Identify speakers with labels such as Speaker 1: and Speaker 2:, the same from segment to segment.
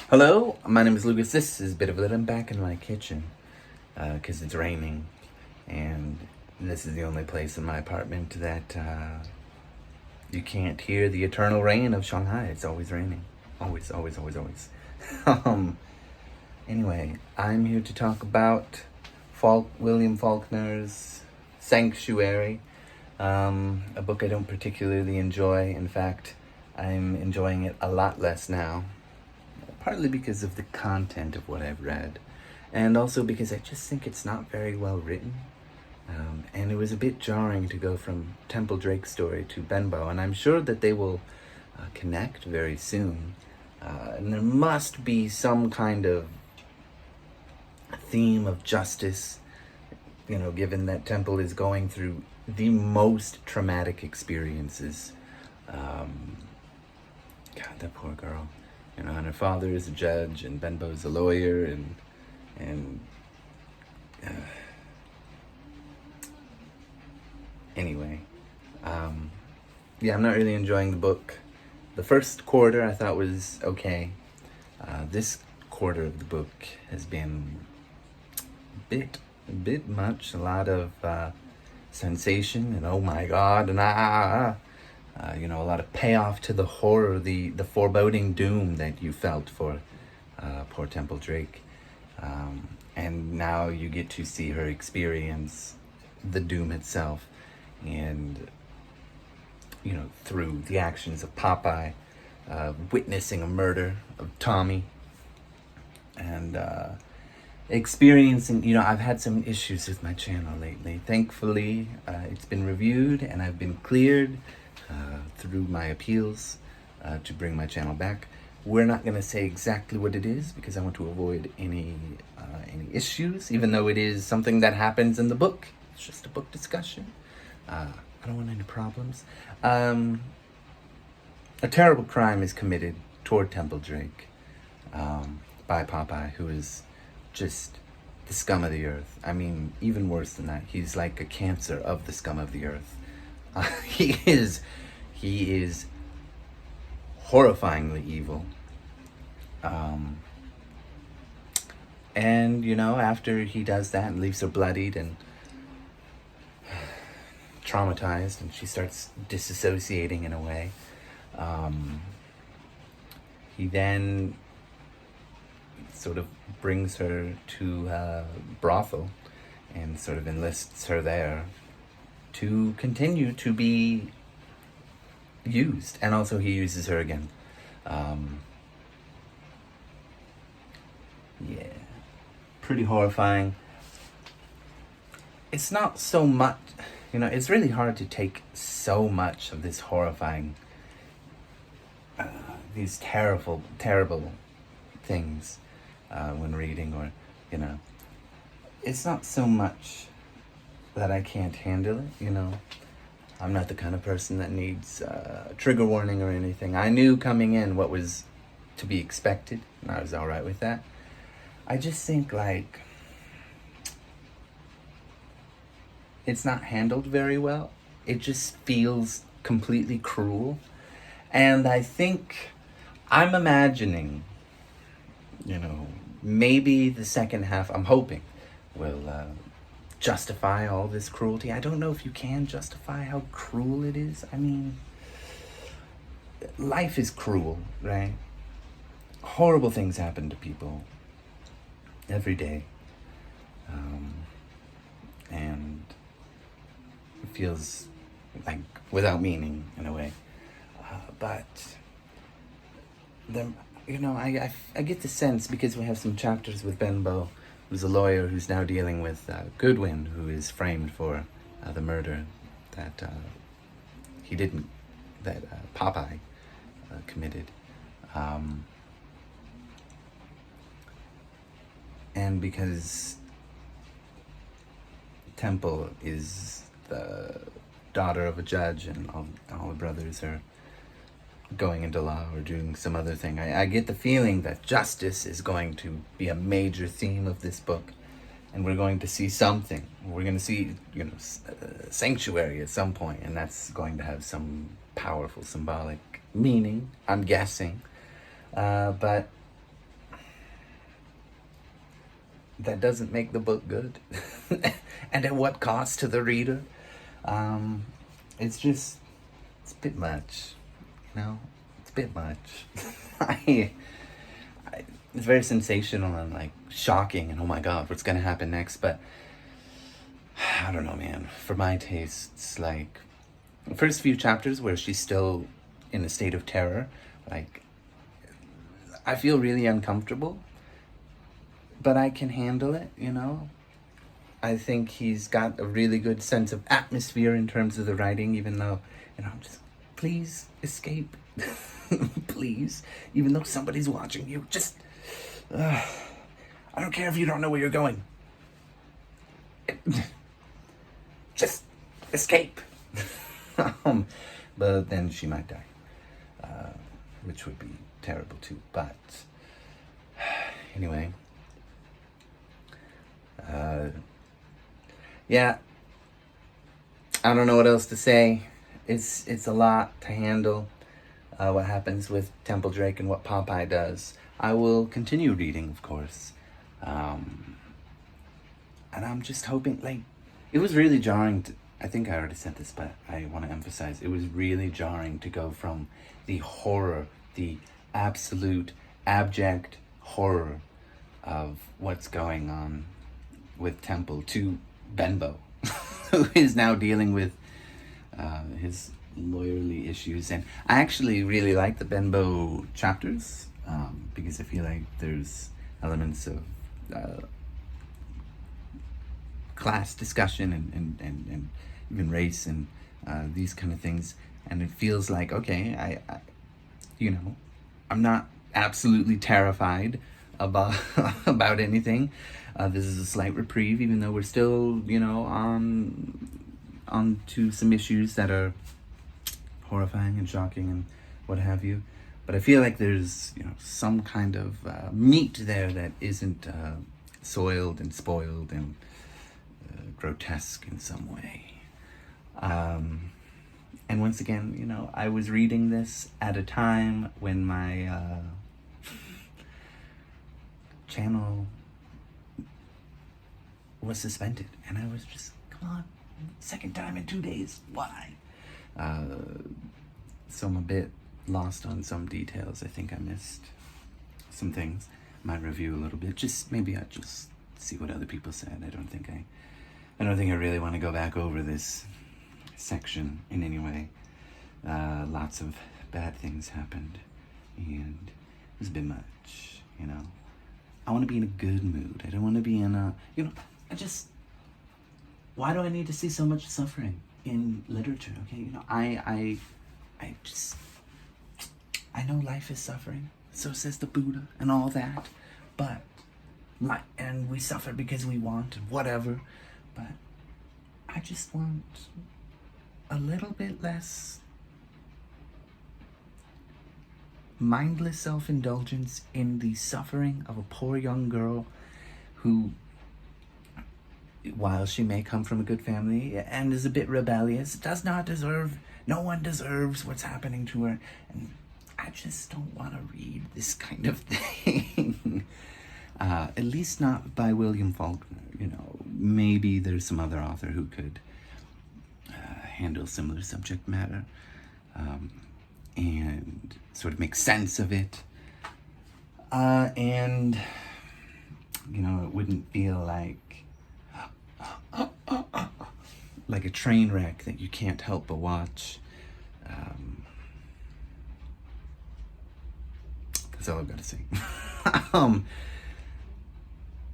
Speaker 1: Hello, my name is Lucas. This is a bit of it. I'm back in my kitchen because it's raining, and this is the only place in my apartment that you can't hear the eternal rain of Shanghai. It's always raining. Always, always, always, always. um, anyway, I'm here to talk about William Faulkner's Sanctuary, a book I don't particularly enjoy. In fact, I'm enjoying it a lot less now, partly because of the content of what I've read, and also because I just think it's not very well written. And it was a bit jarring to go from Temple Drake's story to Benbow, and I'm sure that they will connect very soon. And there must be some kind of theme of justice, given that Temple is going through the most traumatic experiences. God, that poor girl. And her father is a judge, and Benbow's a lawyer, and anyway, yeah, I'm not really enjoying the book. The first quarter I thought was okay. This quarter of the book has been a bit much. A lot of sensation and oh my god and a lot of payoff to the horror, the foreboding doom that you felt for poor Temple Drake. And now you get to see her experience the doom itself, and through the actions of Popeye, witnessing a murder of Tommy, and experiencing, I've had some issues with my channel lately. Thankfully, it's been reviewed and I've been cleared through my appeals to bring my channel back. We're not going to say exactly what it is because I want to avoid any issues, even though it is something that happens in the book. It's just a book discussion. I don't want any problems. A terrible crime is committed toward Temple Drake by Popeye, who is just the scum of the earth. I mean, even worse than that. He's like a cancer of the scum of the earth. He is horrifyingly evil. And after he does that and leaves her bloodied and traumatized, and she starts disassociating in a way, he then sort of brings her to a brothel and sort of enlists her there to continue to be used. And also he uses her again. Yeah, pretty horrifying. It's not so much, it's really hard to take so much of this horrifying, these terrible things when reading, or it's not so much that I can't handle it. I'm not the kind of person that needs a trigger warning or anything. I knew coming in what was to be expected, and I was all right with that. I just think, it's not handled very well. It just feels completely cruel. And I think I'm imagining, maybe the second half, I'm hoping, will justify all this cruelty. I don't know if you can justify how cruel it is. I mean, life is cruel, right? Horrible things happen to people every day. And it feels like without meaning in a way. But then, I get the sense, because we have some chapters with Benbow, who's a lawyer who's now dealing with Goodwin, who is framed for the murder that Popeye committed. And because Temple is the daughter of a judge, and all the brothers are going into law or doing some other thing, I get the feeling that justice is going to be a major theme of this book, and we're going to see something. We're going to see, sanctuary at some point, and that's going to have some powerful symbolic meaning, I'm guessing. But that doesn't make the book good. And at what cost to the reader? It's just, it's a bit much, you know? It's a bit much. I, it's very sensational and like shocking and oh my god, what's gonna happen next? But I don't know, man. For my tastes, like the first few chapters where she's still in a state of terror, like I feel really uncomfortable, but I can handle it, you know? I think he's got a really good sense of atmosphere in terms of the writing, even though, you know, I'm just, please escape. Please. Even though somebody's watching you, just, I don't care if you don't know where you're going. Just escape. But then she might die, which would be terrible too. But anyway, yeah, I don't know what else to say. It's a lot to handle. What happens with Temple Drake and what Popeye does. I will continue reading, of course, and I'm just hoping. Like, it was really jarring. I think I already said this, but I want to emphasize it was really jarring to go from the horror, the absolute abject horror of what's going on with Temple to Benbow, who is now dealing with his lawyerly issues. And I actually really like the Benbow chapters because I feel like there's elements of class discussion and even race and these kind of things. And it feels like, okay, I you know, I'm not absolutely terrified about about anything. This is a slight reprieve, even though we're still, you know, on to some issues that are horrifying and shocking and what have you. But I feel like there's, you know, some kind of meat there that isn't soiled and spoiled and grotesque in some way. And once again, you know, I was reading this at a time when my channel was suspended, and I was just, come on, second time in 2 days, why? So I'm a bit lost on some details. I think I missed some things. Might review a little bit. Just maybe I just see what other people said. I don't think I really want to go back over this section in any way. Lots of bad things happened, and it was a bit much, you know. I want to be in a good mood. I don't want to be in a, you know, why do I need to see so much suffering in literature? Okay, you know, I know life is suffering. So says the Buddha and all that, but and we suffer because we want and whatever, but I just want a little bit less mindless self-indulgence in the suffering of a poor young girl who, while she may come from a good family and is a bit rebellious, does not deserve, no one deserves what's happening to her. And I just don't want to read this kind of thing. At least not by William Faulkner. You know, maybe there's some other author who could handle similar subject matter and sort of make sense of it. And, you know, it wouldn't feel like a train wreck that you can't help but watch. That's all I've got to say.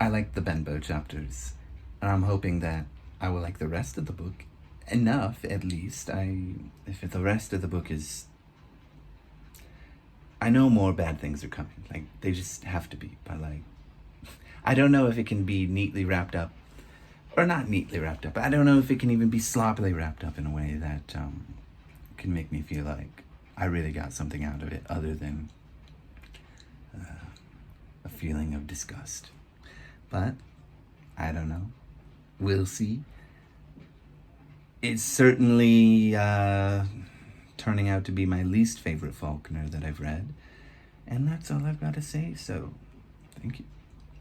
Speaker 1: I like the Benbow chapters, and I'm hoping that I will like the rest of the book enough, at least. If the rest of the book is, I know more bad things are coming. Like, they just have to be. But like, I don't know if it can be neatly wrapped up, or not neatly wrapped up. I don't know if it can even be sloppily wrapped up in a way that can make me feel like I really got something out of it, other than a feeling of disgust. But I don't know. We'll see. It's certainly turning out to be my least favorite Faulkner that I've read. And that's all I've got to say, so thank you.